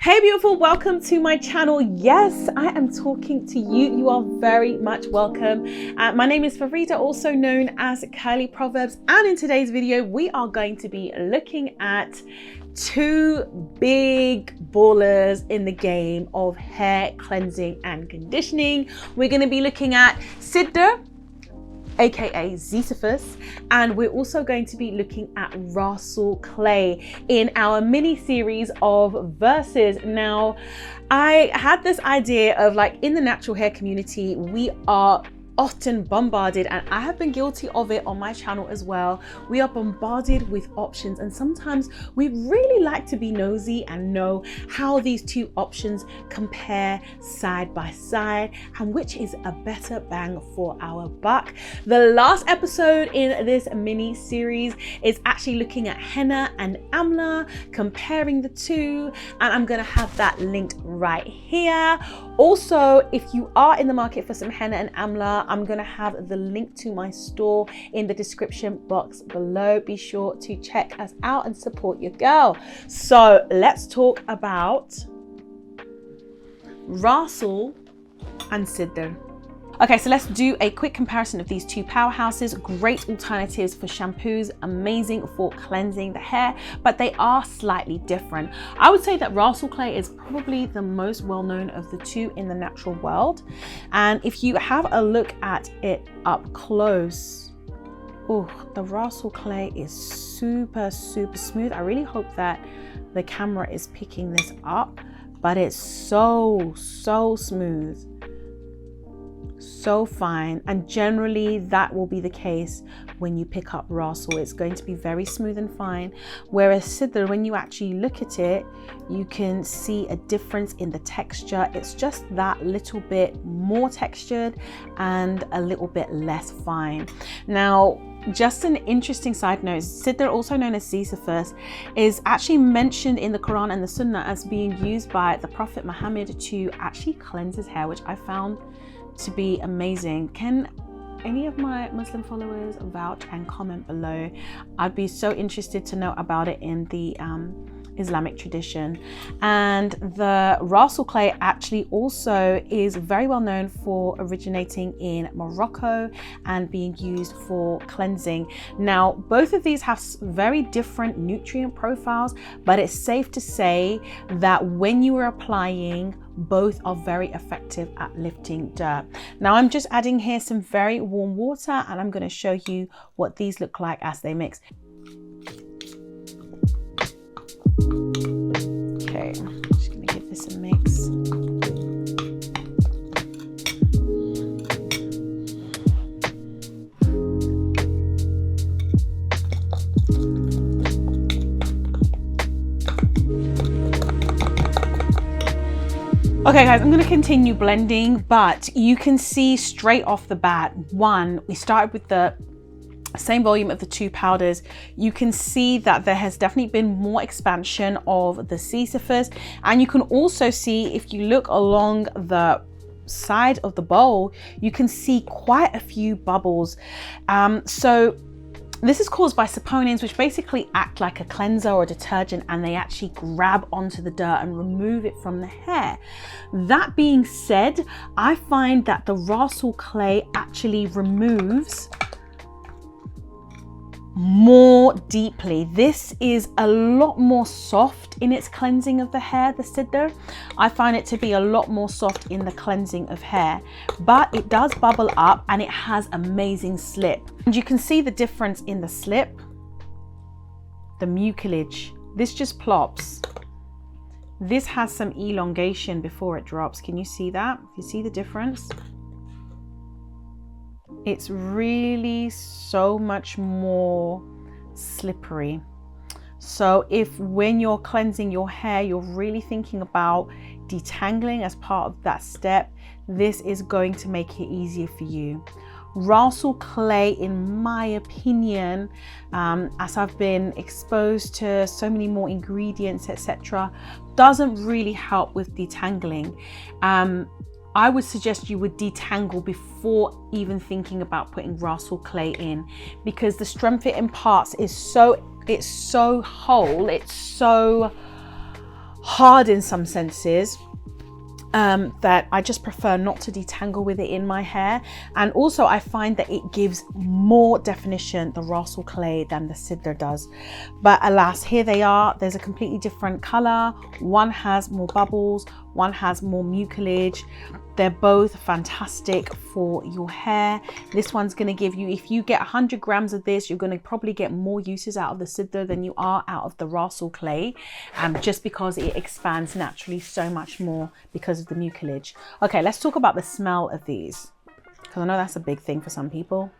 Hey beautiful, welcome to my channel. Yes, I am talking to you. You are very much welcome. My name is Farida, also known as Curly Proverbs, and in today's video we are going to be looking at two big ballers in the game of hair cleansing and conditioning. We're going to be looking at Sidr, aka Sisyphus, and we're also going to be looking at Rhaasoul clay in our mini series of verses. Now, I had this idea of, like, in the natural hair community, we are often bombarded, and I have been guilty of it on my channel as well. We are bombarded with options, and sometimes we really like to be nosy and know how these two options compare side by side and which is a better bang for our buck. The last episode in this mini series is actually looking at henna and amla, comparing the two, and I'm gonna have that linked right here. Also, if you are in the market for some henna and amla, I'm gonna have the link to my store in the description box below. Be sure to check us out and support your girl. So let's talk about Rhaasoul and Sidr. Okay, so let's do a quick comparison of these two powerhouses. Great alternatives for shampoos, amazing for cleansing the hair, but they are slightly different. I would say that Rhaasoul clay is probably the most well-known of the two in the natural world. And if you have a look at it up close, oh, the Rhaasoul clay is super smooth. I really hope that the camera is picking this up, but it's so smooth, so fine, and generally that will be the case when you pick up Rhaasoul. It's going to be very smooth and fine, whereas Sidr, when you actually look at it, you can see a difference in the texture. It's just that little bit more textured and a little bit less fine. Now, just an interesting side note, Sidr, also known as Sisyphus, is actually mentioned in the Quran and the Sunnah as being used by the Prophet Muhammad to actually cleanse his hair, which I found to be amazing. Can any of my Muslim followers vouch and comment below? I'd be so interested to know about it in the Islamic tradition. And the Rhaasoul clay actually also is very well known for originating in Morocco and being used for cleansing. Now, both of these have very different nutrient profiles, but it's safe to say that when you are applying, both are very effective at lifting dirt. Now, I'm just adding here some very warm water, and I'm going to show you what these look like as they mix. Okay, I'm just going to give this a mix. Okay guys, I'm going to continue blending, but you can see straight off the bat, one, we started with the same volume of the two powders. You can see that there has definitely been more expansion of the Sisyphus, and you can also see, if you look along the side of the bowl, you can see quite a few bubbles. So this is caused by saponins, which basically act like a cleanser or a detergent, and they actually grab onto the dirt and remove it from the hair. That being said, I find that the Rhaasoul clay actually removes more deeply. This is a lot more soft in its cleansing of the hair, the Sidr. I find it to be a lot more soft in the cleansing of hair, but it does bubble up and it has amazing slip. And you can see the difference in the slip, the mucilage. This just plops. This has some elongation before it drops. Can you see that? You see the difference? It's really so much more slippery. So if when you're cleansing your hair, you're really thinking about detangling as part of that step, this is going to make it easier for you. Rhaasoul clay, in my opinion, as I've been exposed to so many more ingredients, etc., doesn't really help with detangling. I would suggest you would detangle before even thinking about putting Rhaasoul clay in, because the strength it imparts is so, it's so whole, it's so hard in some senses, that I just prefer not to detangle with it in my hair. And also I find that it gives more definition, the Rhaasoul clay, than the Sidr does. But alas, here they are. There's a completely different color. One has more bubbles, one has more mucilage. They're both fantastic for your hair. This one's going to give you, if you get 100 grams of this, you're going to probably get more uses out of the Sidr than you are out of the Rhaasoul clay, just because it expands naturally so much more because of the mucilage. Okay, let's talk about the smell of these, because I know that's a big thing for some people.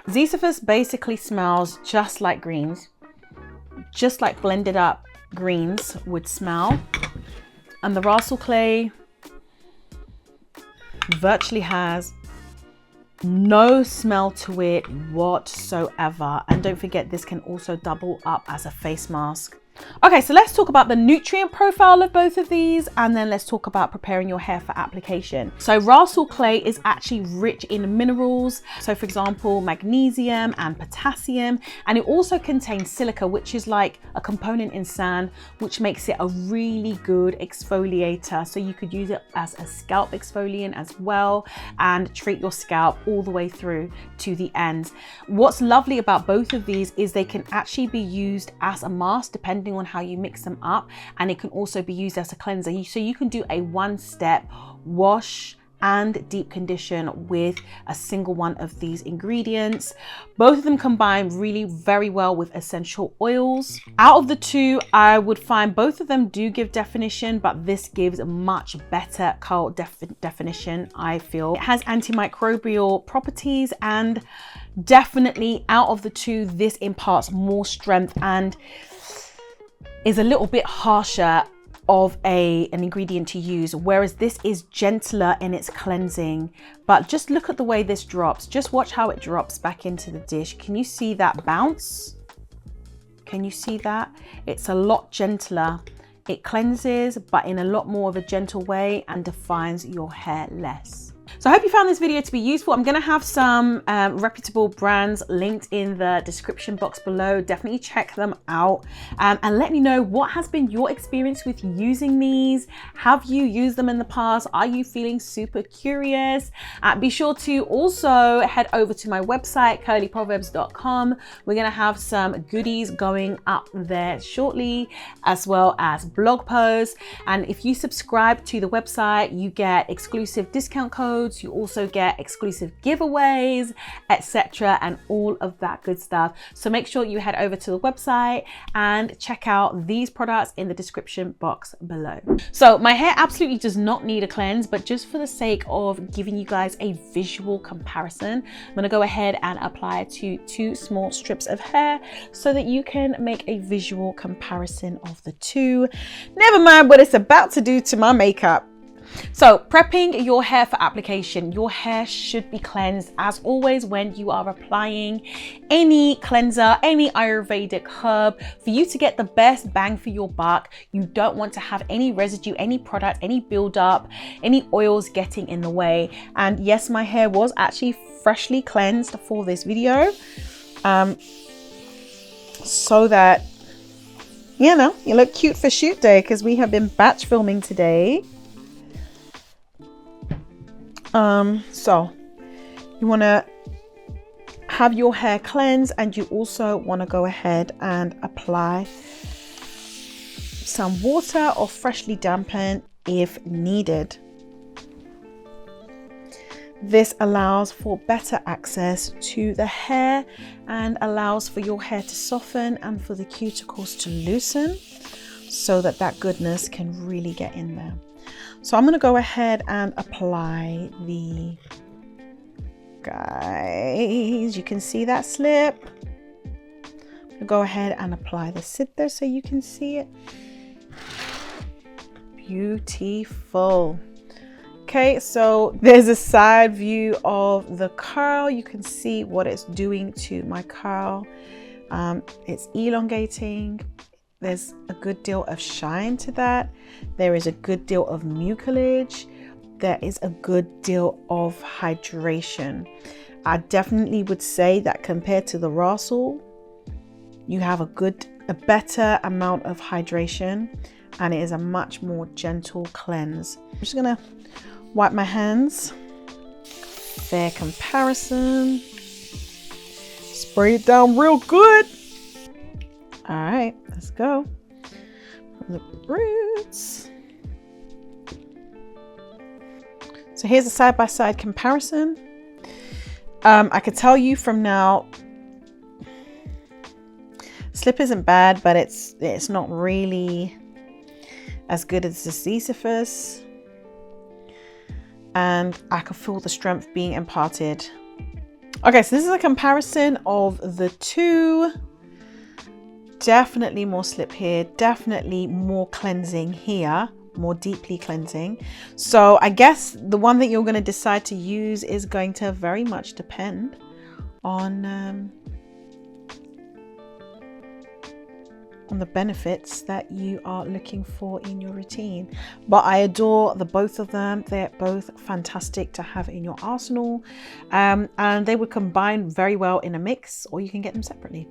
Sisyphus basically smells just like greens, just like blended up greens would smell, and the Rhaasoul clay virtually has no smell to it whatsoever. And don't forget, this can also double up as a face mask. Okay, so let's talk about the nutrient profile of both of these, and then let's talk about preparing your hair for application. So Rhaasoul clay is actually rich in minerals. So for example, magnesium and potassium, and it also contains silica, which is like a component in sand, which makes it a really good exfoliator. So you could use it as a scalp exfoliant as well and treat your scalp all the way through to the end. What's lovely about both of these is they can actually be used as a mask depending on how you mix them up, and it can also be used as a cleanser. So you can do a one-step wash and deep condition with a single one of these ingredients. Both of them combine really very well with essential oils. Out of the two, I would find both of them do give definition, but this gives a much better curl definition, I feel. It has antimicrobial properties, and definitely out of the two, this imparts more strength and is a little bit harsher of an ingredient to use, whereas this is gentler in its cleansing. But just look at the way this drops. Just watch how it drops back into the dish. Can you see that bounce? Can you see that? It's a lot gentler. It cleanses, but in a lot more of a gentle way, and defines your hair less. So I hope you found this video to be useful. I'm going to have some reputable brands linked in the description box below. Definitely check them out, and let me know what has been your experience with using these. Have you used them in the past? Are you feeling super curious? Be sure to also head over to my website, curlyproverbs.com. We're going to have some goodies going up there shortly, as well as blog posts. And if you subscribe to the website, you get exclusive discount codes. You also get exclusive giveaways, etc., and all of that good stuff. So make sure you head over to the website and check out these products in the description box below. So my hair absolutely does not need a cleanse, but just for the sake of giving you guys a visual comparison, I'm going to go ahead and apply it to 2 small strips of hair so that you can make a visual comparison of the two. Never mind what it's about to do to my makeup. So prepping your hair for application, your hair should be cleansed as always when you are applying any cleanser, any Ayurvedic herb. For you to get the best bang for your buck, you don't want to have any residue, any product, any buildup, any oils getting in the way. And yes, my hair was actually freshly cleansed for this video, so that, you know, you look cute for shoot day, because we have been batch filming today. So you want to have your hair cleansed, and you also want to go ahead and apply some water or freshly dampened if needed. This allows for better access to the hair and allows for your hair to soften and for the cuticles to loosen, so that that goodness can really get in there. So I'm going to go ahead and apply the, guys, you can see that slip. I'm going to go ahead and apply the Sidr so you can see it. Beautiful. Okay, so there's a side view of the curl. You can see what it's doing to my curl. It's elongating. There's a good deal of shine to that. There is a good deal of mucilage. There is a good deal of hydration. I definitely would say that compared to the Rhaasoul, you have a better amount of hydration, and it is a much more gentle cleanse. I'm just gonna wipe my hands. Fair comparison. Spray it down real good. All right, let's go. From the roots. So here's a side-by-side comparison. I could tell you from now, Slip isn't bad, but it's not really as good as the Sisyphus. And I can feel the strength being imparted. Okay, so this is a comparison of the two. Definitely more slip here, definitely more cleansing here, more deeply cleansing. So I guess the one that you're going to decide to use is going to very much depend on the benefits that you are looking for in your routine. But I adore the both of them. They're both fantastic to have in your arsenal, and they would combine very well in a mix, or you can get them separately.